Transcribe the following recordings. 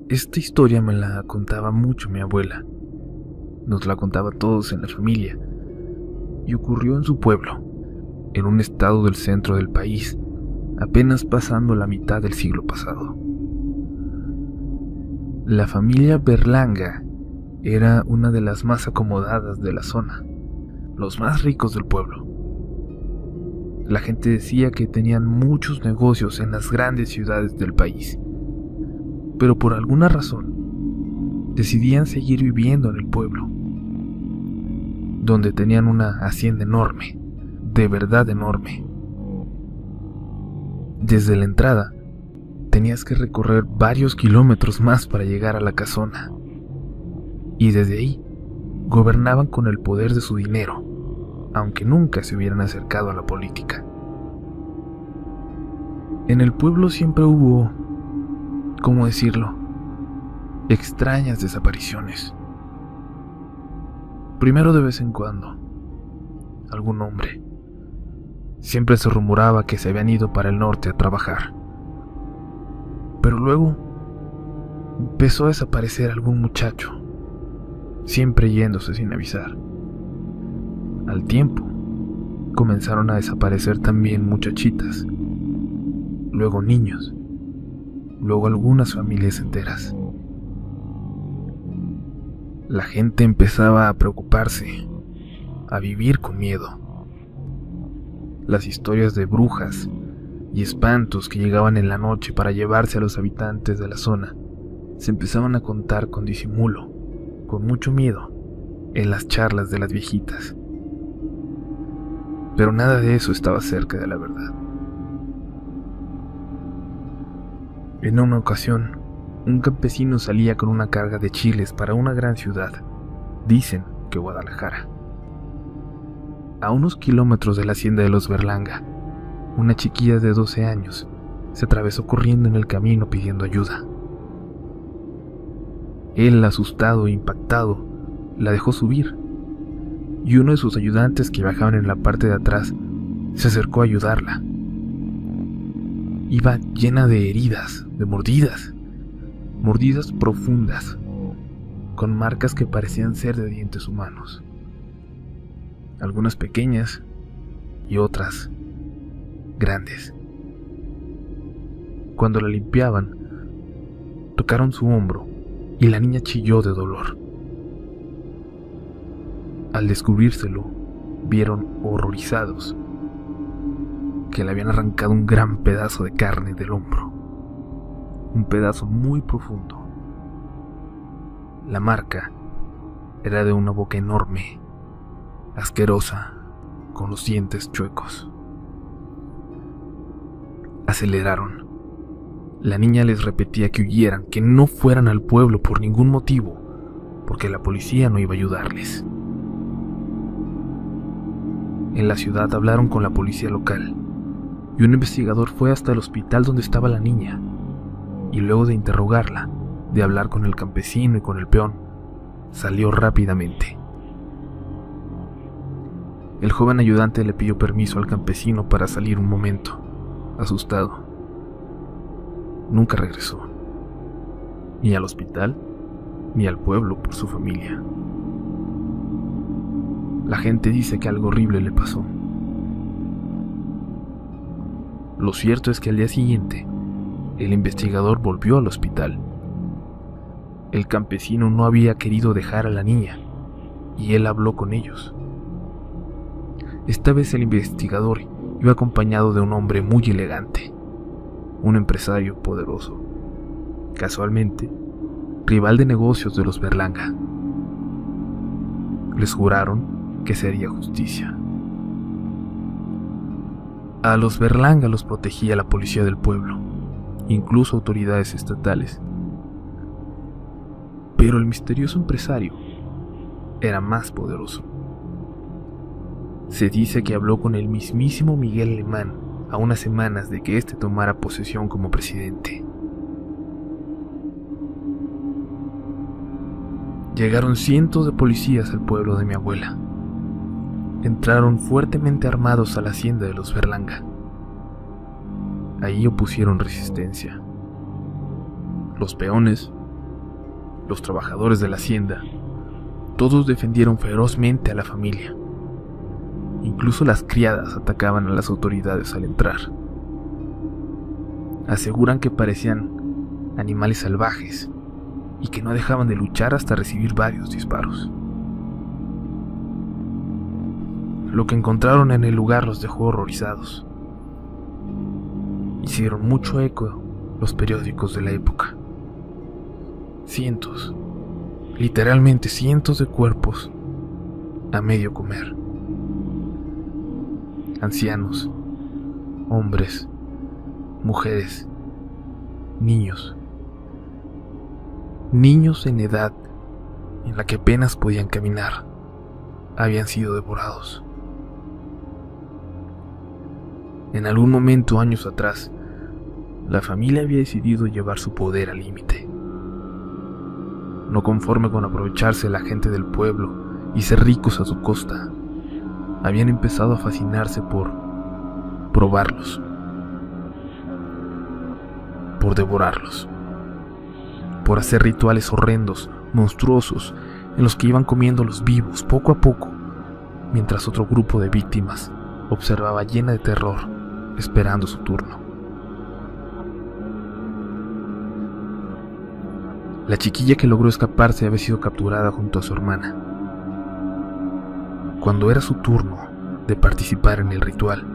Esta historia me la contaba mucho mi abuela. Nos la contaba a todos en la familia. Y ocurrió en su pueblo, en un estado del centro del país, apenas pasando la mitad del siglo pasado. La familia Berlanga era una de las más acomodadas de la zona, los más ricos del pueblo. La gente decía que tenían muchos negocios en las grandes ciudades del país, pero por alguna razón decidían seguir viviendo en el pueblo, donde tenían una hacienda enorme, de verdad enorme. Desde la entrada, tenías que recorrer varios kilómetros más para llegar a la casona, y desde ahí gobernaban con el poder de su dinero, aunque nunca se hubieran acercado a la política. En el pueblo siempre hubo, ¿cómo decirlo?, extrañas desapariciones. Primero, de vez en cuando, algún hombre. Siempre se rumoraba que se habían ido para el norte a trabajar. Pero luego empezó a desaparecer algún muchacho, siempre yéndose sin avisar. Al tiempo, comenzaron a desaparecer también muchachitas, luego niños, luego algunas familias enteras. La gente empezaba a preocuparse, a vivir con miedo. Las historias de brujas y espantos que llegaban en la noche para llevarse a los habitantes de la zona se empezaban a contar con disimulo, con mucho miedo, en las charlas de las viejitas. Pero nada de eso estaba cerca de la verdad. En una ocasión, un campesino salía con una carga de chiles para una gran ciudad, dicen que Guadalajara. A unos kilómetros de la hacienda de los Berlanga, una chiquilla de 12 años se atravesó corriendo en el camino pidiendo ayuda. Él, asustado e impactado, la dejó subir, y uno de sus ayudantes que viajaban en la parte de atrás se acercó a ayudarla. Iba llena de heridas, de mordidas profundas, con marcas que parecían ser de dientes humanos, algunas pequeñas y otras grandes. Cuando la limpiaban, tocaron su hombro y la niña chilló de dolor. Al descubrírselo, vieron horrorizados que le habían arrancado un gran pedazo de carne del hombro, un pedazo muy profundo. La marca era de una boca enorme, asquerosa, con los dientes chuecos. Aceleraron. La niña les repetía que huyeran, que no fueran al pueblo por ningún motivo, porque la policía no iba a ayudarles. En la ciudad hablaron con la policía local, y un investigador fue hasta el hospital donde estaba la niña, y luego de interrogarla, de hablar con el campesino y con el peón, salió rápidamente. El joven ayudante le pidió permiso al campesino para salir un momento, asustado. Nunca regresó, ni al hospital, ni al pueblo por su familia. La gente dice que algo horrible le pasó. Lo cierto es que al día siguiente, el investigador volvió al hospital. El campesino no había querido dejar a la niña, y él habló con ellos. Esta vez el investigador iba acompañado de un hombre muy elegante, un empresario poderoso, casualmente, rival de negocios de los Berlanga. Les juraron que se haría justicia. A los Berlanga los protegía la policía del pueblo, incluso autoridades estatales. Pero el misterioso empresario era más poderoso. Se dice que habló con el mismísimo Miguel Alemán a unas semanas de que éste tomara posesión como presidente. Llegaron cientos de policías al pueblo de mi abuela. Entraron fuertemente armados a la hacienda de los Berlanga. Ahí opusieron resistencia. Los peones los trabajadores de la hacienda, todos defendieron ferozmente a la familia. Incluso las criadas atacaban a las autoridades al entrar. Aseguran que parecían animales salvajes y que no dejaban de luchar hasta recibir varios disparos. Lo que encontraron en el lugar los dejó horrorizados. Hicieron mucho eco los periódicos de la época. Cientos, literalmente cientos de cuerpos a medio comer. Ancianos, hombres, mujeres, niños en edad en la que apenas podían caminar, habían sido devorados. En algún momento, años atrás, la familia había decidido llevar su poder al límite. No conforme con aprovecharse de la gente del pueblo y ser ricos a su costa, habían empezado a fascinarse por probarlos, por devorarlos, por hacer rituales horrendos, monstruosos, en los que iban comiéndolos vivos poco a poco, mientras otro grupo de víctimas observaba llena de terror, esperando su turno. La chiquilla que logró escaparse había sido capturada junto a su hermana. Cuando era su turno de participar en el ritual,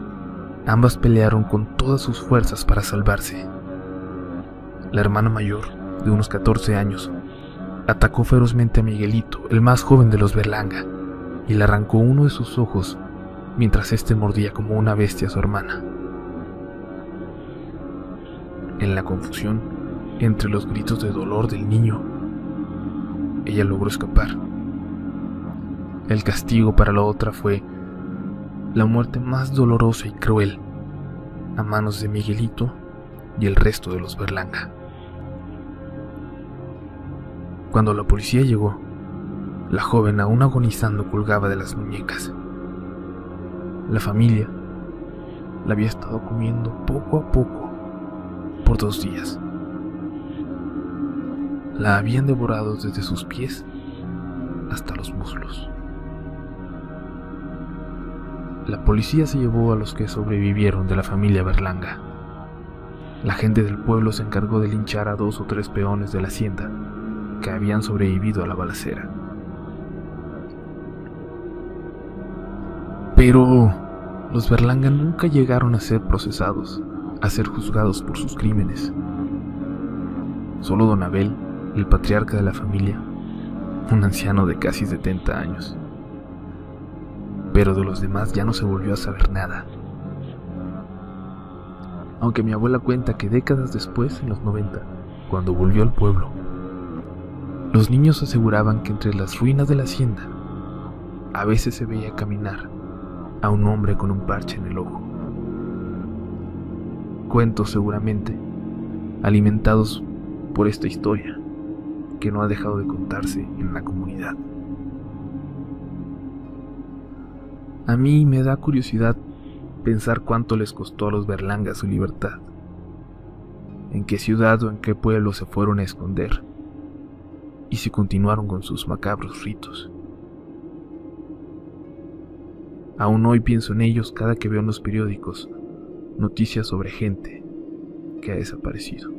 ambas pelearon con todas sus fuerzas para salvarse. La hermana mayor, de unos 14 años, atacó ferozmente a Miguelito, el más joven de los Berlanga, y le arrancó uno de sus ojos mientras éste mordía como una bestia a su hermana. En la confusión, entre los gritos de dolor del niño, ella logró escapar. El castigo para la otra fue la muerte más dolorosa y cruel a manos de Miguelito y el resto de los Berlanga. Cuando la policía llegó, la joven, aún agonizando, colgaba de las muñecas. La familia la había estado comiendo poco a poco por 2 días. La habían devorado desde sus pies hasta los muslos. La policía se llevó a los que sobrevivieron de la familia Berlanga. La gente del pueblo se encargó de linchar a 2 o 3 peones de la hacienda que habían sobrevivido a la balacera. Pero los Berlanga nunca llegaron a ser procesados, a ser juzgados por sus crímenes. Solo don Abel, el patriarca de la familia, un anciano de casi 70 años. Pero de los demás ya no se volvió a saber nada. Aunque mi abuela cuenta que décadas después, en los 90, cuando volvió al pueblo, los niños aseguraban que entre las ruinas de la hacienda a veces se veía caminar a un hombre con un parche en el ojo. Cuentos seguramente alimentados por esta historia que no ha dejado de contarse en la comunidad. A mí me da curiosidad pensar cuánto les costó a los Berlanga su libertad, en qué ciudad o en qué pueblo se fueron a esconder, y si continuaron con sus macabros ritos. Aún hoy pienso en ellos cada que veo en los periódicos noticias sobre gente que ha desaparecido.